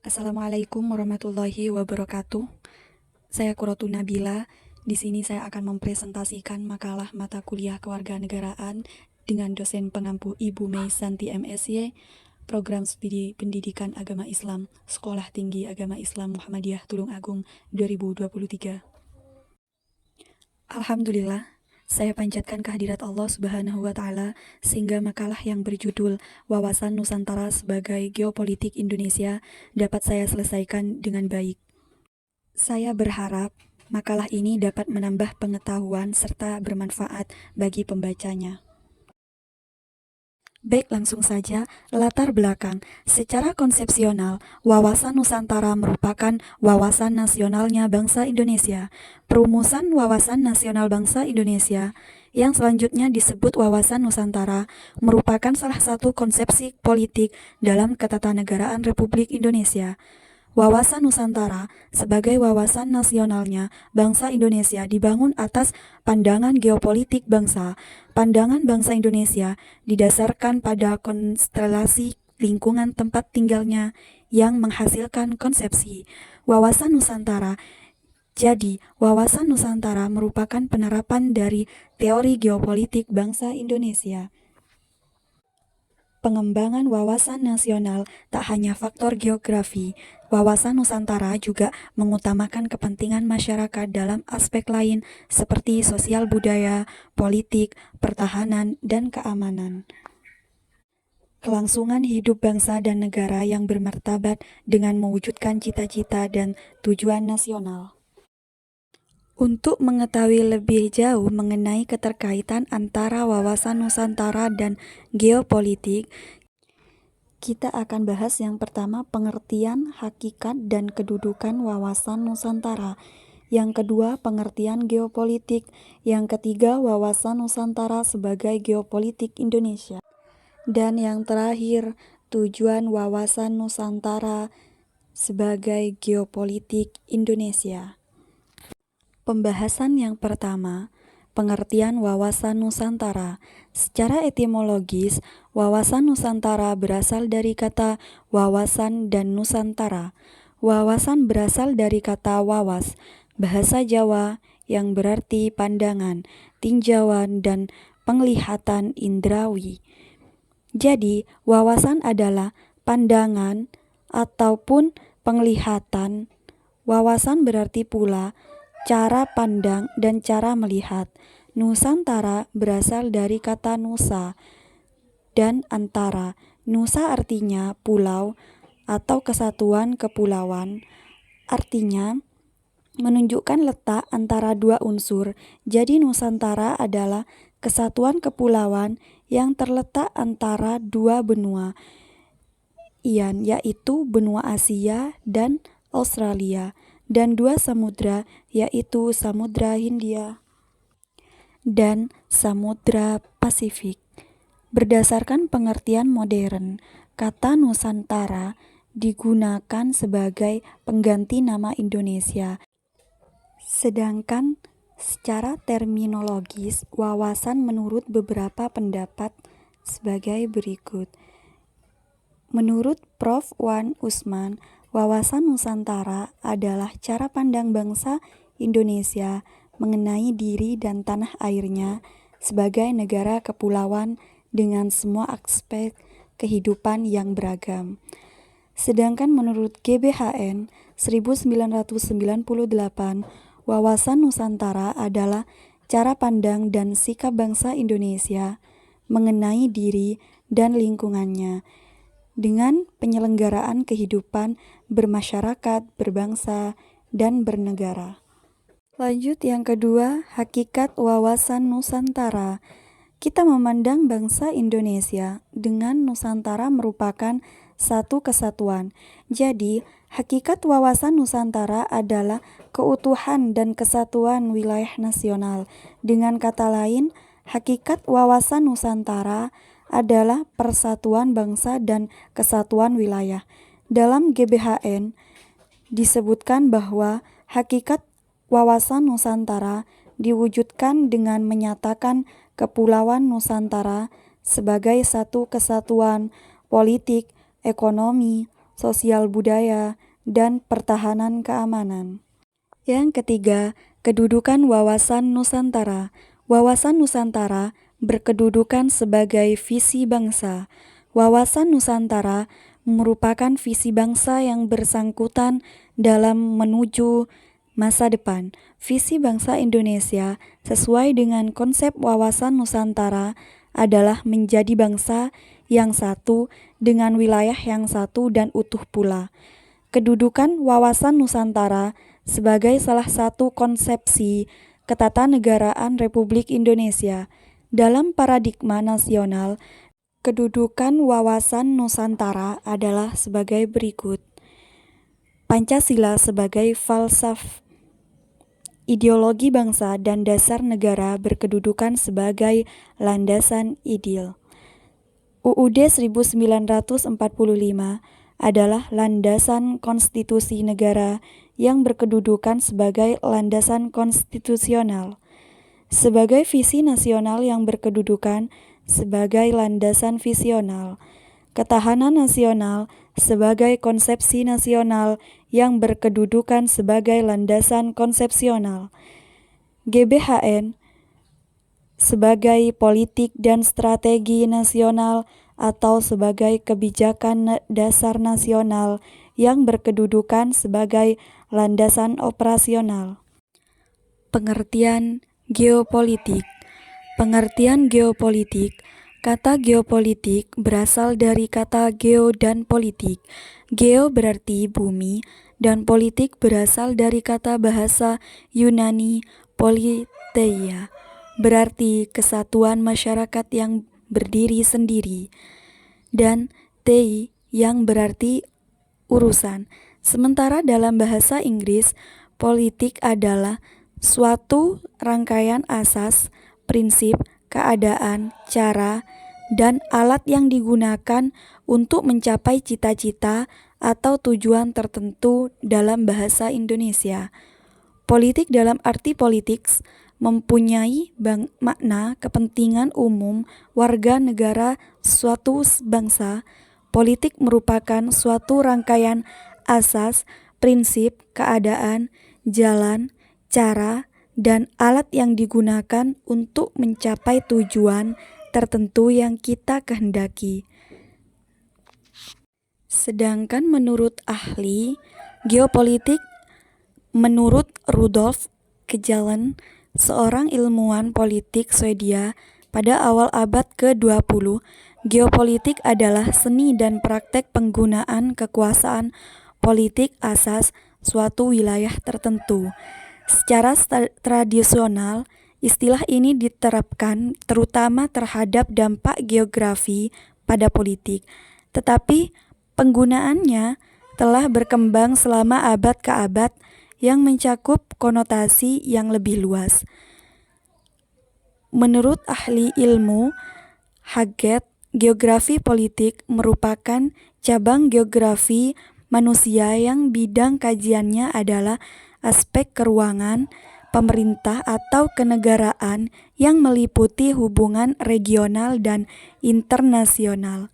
Assalamualaikum warahmatullahi wabarakatuh. Saya Qurratu Nabila. Di sini saya akan mempresentasikan makalah mata kuliah kewarganegaraan dengan dosen pengampu Ibu Mei Santi MSy, Program Studi Pendidikan Agama Islam, Sekolah Tinggi Agama Islam Muhammadiyah Tulung Agung 2023. Alhamdulillah, saya panjatkan kehadirat Allah Subhanahu wa Ta'ala sehingga makalah yang berjudul Wawasan Nusantara sebagai Geopolitik Indonesia dapat saya selesaikan dengan baik. Saya berharap makalah ini dapat menambah pengetahuan serta bermanfaat bagi pembacanya. Baik, langsung saja, latar belakang. Secara konsepsional, wawasan Nusantara merupakan wawasan nasionalnya bangsa Indonesia. Perumusan wawasan nasional bangsa Indonesia, yang selanjutnya disebut wawasan Nusantara, merupakan salah satu konsepsi politik dalam ketatanegaraan Republik Indonesia. Wawasan Nusantara sebagai wawasan nasionalnya bangsa Indonesia dibangun atas pandangan geopolitik bangsa. Pandangan bangsa Indonesia didasarkan pada konstelasi lingkungan tempat tinggalnya yang menghasilkan konsepsi wawasan Nusantara. Jadi, wawasan Nusantara merupakan penerapan dari teori geopolitik bangsa Indonesia. Pengembangan wawasan nasional tak hanya faktor geografi, wawasan Nusantara juga mengutamakan kepentingan masyarakat dalam aspek lain seperti sosial budaya, politik, pertahanan, dan keamanan. Kelangsungan hidup bangsa dan negara yang bermartabat dengan mewujudkan cita-cita dan tujuan nasional. Untuk mengetahui lebih jauh mengenai keterkaitan antara wawasan Nusantara dan geopolitik, kita akan bahas yang pertama pengertian, hakikat, dan kedudukan wawasan Nusantara. Yang kedua, pengertian geopolitik. Yang ketiga, wawasan Nusantara sebagai geopolitik Indonesia. Dan yang terakhir, tujuan wawasan Nusantara sebagai geopolitik Indonesia. Pembahasan yang pertama, pengertian wawasan Nusantara. Secara etimologis, wawasan Nusantara berasal dari kata wawasan dan Nusantara. Wawasan berasal dari kata wawas, bahasa Jawa yang berarti pandangan, tinjauan, dan penglihatan indrawi. Jadi, wawasan adalah pandangan ataupun penglihatan. Wawasan berarti pula cara pandang dan cara melihat. Nusantara berasal dari kata nusa dan antara. Nusa artinya pulau atau kesatuan kepulauan. Artinya menunjukkan letak antara dua unsur. Jadi Nusantara adalah kesatuan kepulauan yang terletak antara dua benua, yaitu benua Asia dan Australia, dan dua samudra, yaitu Samudra Hindia dan Samudra Pasifik. Berdasarkan pengertian modern, kata Nusantara digunakan sebagai pengganti nama Indonesia. Sedangkan secara terminologis, wawasan menurut beberapa pendapat sebagai berikut. Menurut Prof. Wan Usman, wawasan Nusantara adalah cara pandang bangsa Indonesia mengenai diri dan tanah airnya sebagai negara kepulauan dengan semua aspek kehidupan yang beragam. Sedangkan menurut GBHN 1998, wawasan Nusantara adalah cara pandang dan sikap bangsa Indonesia mengenai diri dan lingkungannya dengan penyelenggaraan kehidupan bermasyarakat, berbangsa, dan bernegara. Lanjut yang kedua, hakikat wawasan Nusantara. Kita memandang bangsa Indonesia dengan Nusantara merupakan satu kesatuan. Jadi, hakikat wawasan Nusantara adalah keutuhan dan kesatuan wilayah nasional. Dengan kata lain, hakikat wawasan Nusantara adalah persatuan bangsa dan kesatuan wilayah. Dalam GBHN disebutkan bahwa hakikat wawasan Nusantara diwujudkan dengan menyatakan Kepulauan Nusantara sebagai satu kesatuan politik, ekonomi, sosial budaya, dan pertahanan keamanan. Yang ketiga, kedudukan wawasan Nusantara. Wawasan Nusantara berkedudukan sebagai visi bangsa. Wawasan Nusantara merupakan visi bangsa yang bersangkutan dalam menuju masa depan. Visi bangsa Indonesia sesuai dengan konsep wawasan Nusantara adalah menjadi bangsa yang satu dengan wilayah yang satu dan utuh pula. Kedudukan wawasan Nusantara sebagai salah satu konsepsi ketatanegaraan Republik Indonesia dalam paradigma nasional. Kedudukan wawasan Nusantara adalah sebagai berikut. Pancasila sebagai falsafah ideologi bangsa dan dasar negara berkedudukan sebagai landasan ideal. UUD 1945 adalah landasan konstitusi negara yang berkedudukan sebagai landasan konstitusional. Sebagai visi nasional yang berkedudukan sebagai landasan visional. Ketahanan nasional sebagai konsepsi nasional yang berkedudukan sebagai landasan konsepsional. GBHN sebagai politik dan strategi nasional atau sebagai kebijakan dasar nasional yang berkedudukan sebagai landasan operasional. Pengertian geopolitik. Pengertian geopolitik. Kata geopolitik berasal dari kata geo dan politik. Geo berarti bumi dan politik berasal dari kata bahasa Yunani politeia, berarti kesatuan masyarakat yang berdiri sendiri, dan tei yang berarti urusan. Sementara dalam bahasa Inggris, politik adalah suatu rangkaian asas, prinsip, keadaan, cara, dan alat yang digunakan untuk mencapai cita-cita atau tujuan tertentu dalam bahasa Indonesia. Politik dalam arti politics mempunyai makna kepentingan umum warga negara suatu bangsa. Politik merupakan suatu rangkaian asas, prinsip, keadaan, jalan, cara, dan alat yang digunakan untuk mencapai tujuan tertentu yang kita kehendaki. Sedangkan menurut ahli geopolitik, menurut Rudolf Kjellén, seorang ilmuwan politik Swedia pada awal abad ke-20, geopolitik adalah seni dan praktek penggunaan kekuasaan politik asas suatu wilayah tertentu. Secara tradisional, istilah ini diterapkan terutama terhadap dampak geografi pada politik, tetapi penggunaannya telah berkembang selama abad ke abad yang mencakup konotasi yang lebih luas. Menurut ahli ilmu Haggett, geografi politik merupakan cabang geografi manusia yang bidang kajiannya adalah aspek keuangan, pemerintah atau kenegaraan yang meliputi hubungan regional dan internasional,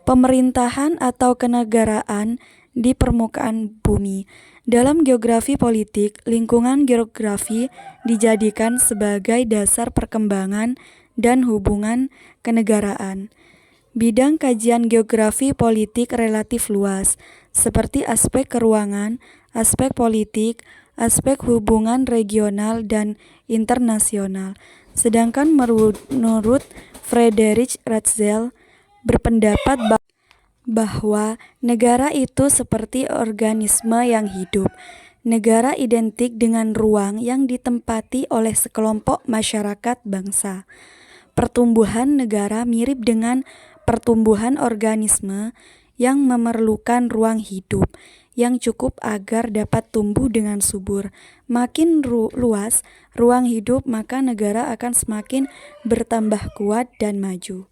pemerintahan atau kenegaraan di permukaan bumi. Dalam geografi politik, lingkungan geografi dijadikan sebagai dasar perkembangan dan hubungan kenegaraan. Bidang kajian geografi politik relatif luas, seperti aspek keuangan, aspek politik, aspek hubungan regional dan internasional. Sedangkan menurut Friedrich Ratzel berpendapat bahwa negara itu seperti organisme yang hidup. Negara identik dengan ruang yang ditempati oleh sekelompok masyarakat bangsa. Pertumbuhan negara mirip dengan pertumbuhan organisme yang memerlukan ruang hidup yang cukup agar dapat tumbuh dengan subur. Makin luas ruang hidup, maka negara akan semakin bertambah kuat dan maju.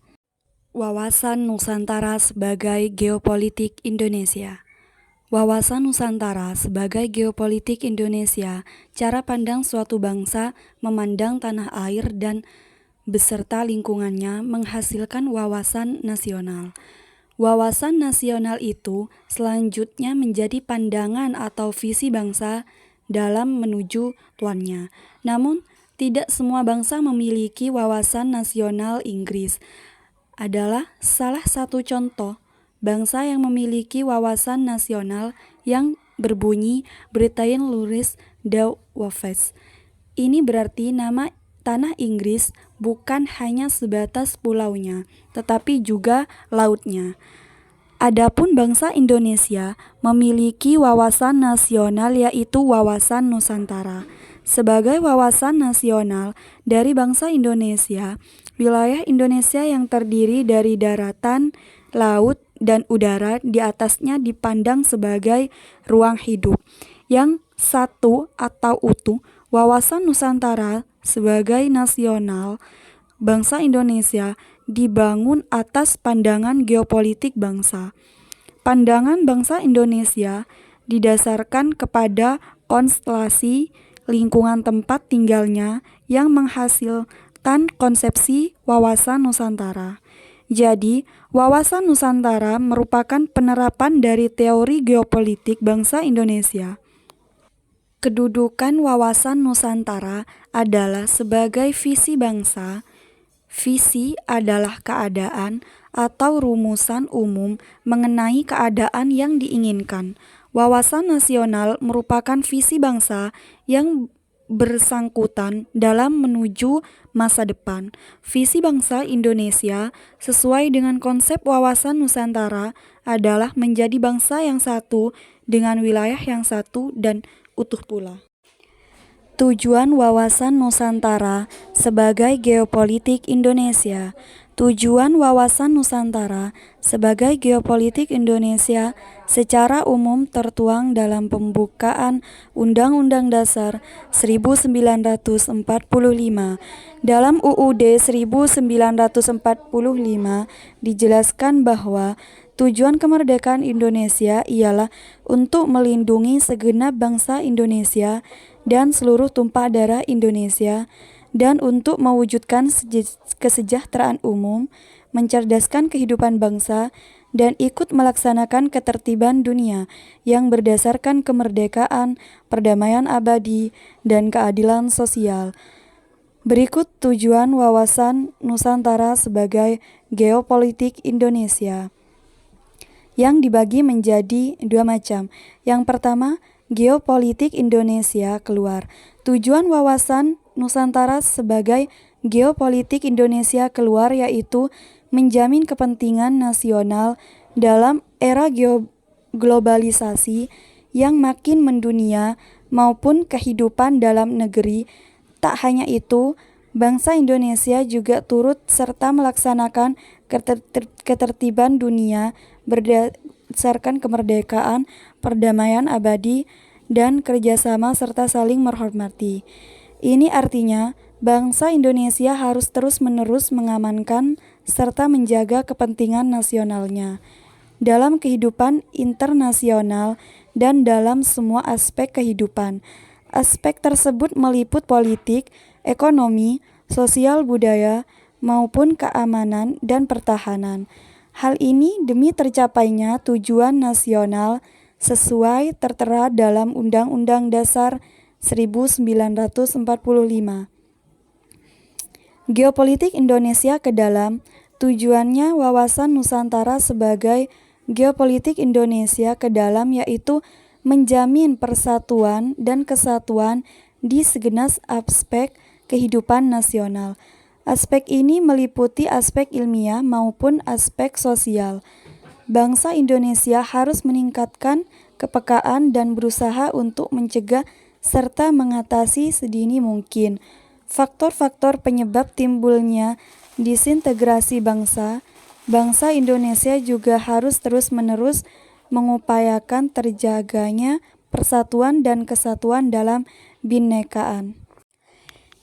Wawasan Nusantara sebagai geopolitik Indonesia. Wawasan Nusantara sebagai geopolitik Indonesia, cara pandang suatu bangsa memandang tanah air dan beserta lingkungannya menghasilkan wawasan nasional. Wawasan nasional itu selanjutnya menjadi pandangan atau visi bangsa dalam menuju tuannya. Namun, tidak semua bangsa memiliki wawasan nasional. Inggris adalah salah satu contoh bangsa yang memiliki wawasan nasional yang berbunyi Britain Luris de Wales. Ini berarti nama tanah Inggris bukan hanya sebatas pulaunya, tetapi juga lautnya. Adapun bangsa Indonesia memiliki wawasan nasional, yaitu wawasan Nusantara. Sebagai wawasan nasional dari bangsa Indonesia, wilayah Indonesia yang terdiri dari daratan, laut, dan udara di atasnya dipandang sebagai ruang hidup yang satu atau utuh. Wawasan Nusantara sebagai nasional bangsa Indonesia dibangun atas pandangan geopolitik bangsa. Pandangan bangsa Indonesia didasarkan kepada konstelasi lingkungan tempat tinggalnya yang menghasilkan konsepsi wawasan Nusantara. Jadi, wawasan Nusantara merupakan penerapan dari teori geopolitik bangsa Indonesia. Kedudukan wawasan Nusantara adalah sebagai visi bangsa. Visi adalah keadaan atau rumusan umum mengenai keadaan yang diinginkan. Wawasan nasional merupakan visi bangsa yang bersangkutan dalam menuju masa depan. Visi bangsa Indonesia sesuai dengan konsep wawasan Nusantara adalah menjadi bangsa yang satu dengan wilayah yang satu dan utuh pula. Tujuan wawasan Nusantara sebagai geopolitik Indonesia. Tujuan wawasan Nusantara sebagai geopolitik Indonesia secara umum tertuang dalam pembukaan Undang-Undang Dasar 1945. Dalam UUD 1945 dijelaskan bahwa tujuan kemerdekaan Indonesia ialah untuk melindungi segenap bangsa Indonesia dan seluruh tumpah darah Indonesia, dan untuk mewujudkan kesejahteraan umum, mencerdaskan kehidupan bangsa, dan ikut melaksanakan ketertiban dunia yang berdasarkan kemerdekaan, perdamaian abadi, dan keadilan sosial. Berikut tujuan wawasan Nusantara sebagai geopolitik Indonesia, yang dibagi menjadi dua macam. Yang pertama, geopolitik Indonesia keluar. Tujuan wawasan Nusantara sebagai geopolitik Indonesia keluar yaitu menjamin kepentingan nasional dalam era globalisasi yang makin mendunia maupun kehidupan dalam negeri. Tak hanya itu, bangsa Indonesia juga turut serta melaksanakan ketertiban dunia berdasarkan kemerdekaan, perdamaian abadi, dan kerjasama serta saling menghormati. Ini artinya bangsa Indonesia harus terus-menerus mengamankan serta menjaga kepentingan nasionalnya dalam kehidupan internasional dan dalam semua aspek kehidupan. Aspek tersebut meliput politik, ekonomi, sosial, budaya, maupun keamanan dan pertahanan. Hal ini demi tercapainya tujuan nasional sesuai tertera dalam Undang-Undang Dasar 1945. Geopolitik Indonesia ke dalam. Tujuannya wawasan Nusantara sebagai geopolitik Indonesia ke dalam yaitu menjamin persatuan dan kesatuan di segenap aspek kehidupan nasional. Aspek ini meliputi aspek ilmiah maupun aspek sosial. Bangsa Indonesia harus meningkatkan kepekaan dan berusaha untuk mencegah serta mengatasi sedini mungkin faktor-faktor penyebab timbulnya disintegrasi bangsa. Bangsa Indonesia juga harus terus-menerus mengupayakan terjaganya persatuan dan kesatuan dalam binekaan.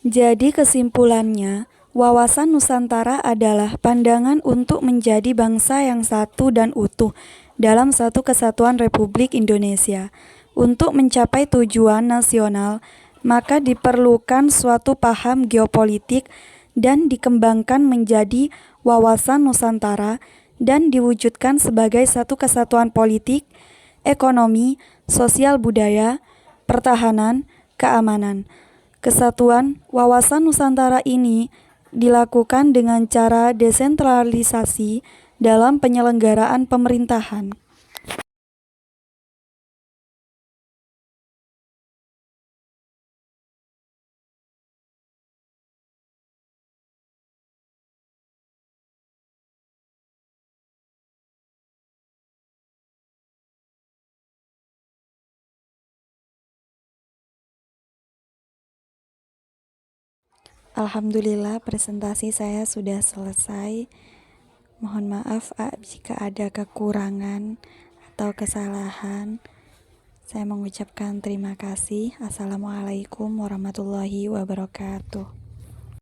Jadi kesimpulannya, wawasan Nusantara adalah pandangan untuk menjadi bangsa yang satu dan utuh dalam satu kesatuan Republik Indonesia. Untuk mencapai tujuan nasional, maka diperlukan suatu paham geopolitik dan dikembangkan menjadi wawasan Nusantara dan diwujudkan sebagai satu kesatuan politik, ekonomi, sosial budaya, pertahanan, keamanan. Kesatuan wawasan Nusantara ini dilakukan dengan cara desentralisasi dalam penyelenggaraan pemerintahan. Alhamdulillah, presentasi saya sudah selesai. Mohon maaf jika ada kekurangan atau kesalahan. Saya mengucapkan terima kasih. Assalamualaikum warahmatullahi wabarakatuh.